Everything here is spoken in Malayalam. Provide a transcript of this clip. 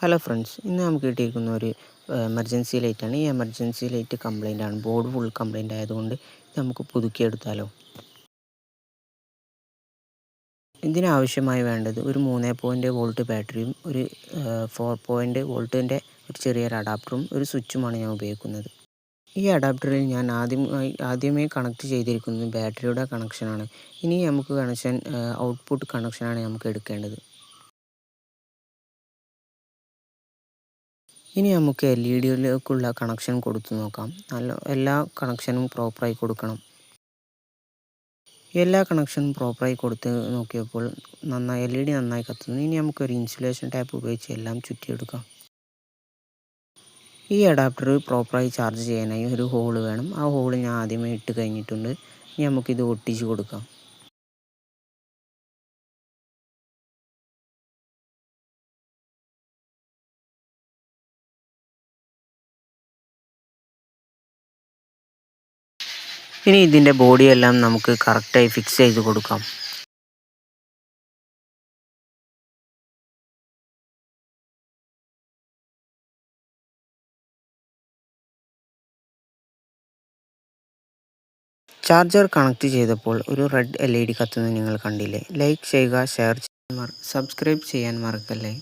ഹലോ ഫ്രണ്ട്സ്, ഇന്ന് നമുക്ക് കിട്ടിയിരിക്കുന്ന ഒരു എമർജൻസി ലൈറ്റാണ്. ഈ എമർജൻസി ലൈറ്റ് കംപ്ലൈൻ്റ് ആണ്. ബോർഡ് ഫുൾ കംപ്ലൈൻ്റ് ആയതുകൊണ്ട് ഇത് നമുക്ക് പുതുക്കിയെടുത്താലോ. ഇതിനാവശ്യമായി വേണ്ടത് ഒരു 3 വോൾട്ട് ബാറ്ററിയും ഒരു 4 വോൾട്ടിൻ്റെ ഒരു ചെറിയൊരു അഡാപ്റ്ററും ഒരു സ്വിച്ചുമാണ് ഞാൻ ഉപയോഗിക്കുന്നത്. ഈ അഡാപ്റ്ററിൽ ഞാൻ ആദ്യമേ കണക്ട് ചെയ്തിരിക്കുന്നത് ബാറ്ററിയുടെ കണക്ഷനാണ്. ഇനി നമുക്ക് കണക്ഷൻ ഔട്ട്പുട്ട് കണക്ഷനാണ് നമുക്ക് എടുക്കേണ്ടത്. ഇനി നമുക്ക് LED കണക്ഷൻ കൊടുത്തു നോക്കാം. എല്ലാ കണക്ഷനും പ്രോപ്പറായി കൊടുക്കണം. എല്ലാ കണക്ഷനും പ്രോപ്പറായി കൊടുത്ത് നോക്കിയപ്പോൾ LED നന്നായി കത്തുന്നു. ഇനി നമുക്കൊരു ഇൻസുലേഷൻ ടാപ്പ് ഉപയോഗിച്ച് എല്ലാം ചുറ്റിയെടുക്കാം. ഈ അഡാപ്റ്റർ പ്രോപ്പറായി ചാർജ് ചെയ്യാനായി ഒരു ഹോൾ വേണം. ആ ഹോൾ ഞാൻ ആദ്യമേ ഇട്ട് കഴിഞ്ഞിട്ടുണ്ട്. ഇനി നമുക്കിത് ഒട്ടിച്ച് കൊടുക്കാം. ഇനി ഇതിൻ്റെ ബോഡിയെല്ലാം നമുക്ക് കറക്റ്റായി ഫിക്സ് ചെയ്ത് കൊടുക്കാം. ചാർജർ കണക്ട് ചെയ്തപ്പോൾ ഒരു റെഡ് LED കത്തുന്നത് നിങ്ങൾ കണ്ടില്ലേ? ലൈക്ക് ചെയ്യുക, ഷെയർ ചെയ്യുക, സബ്സ്ക്രൈബ് ചെയ്യാൻ മറക്കല്ലേ.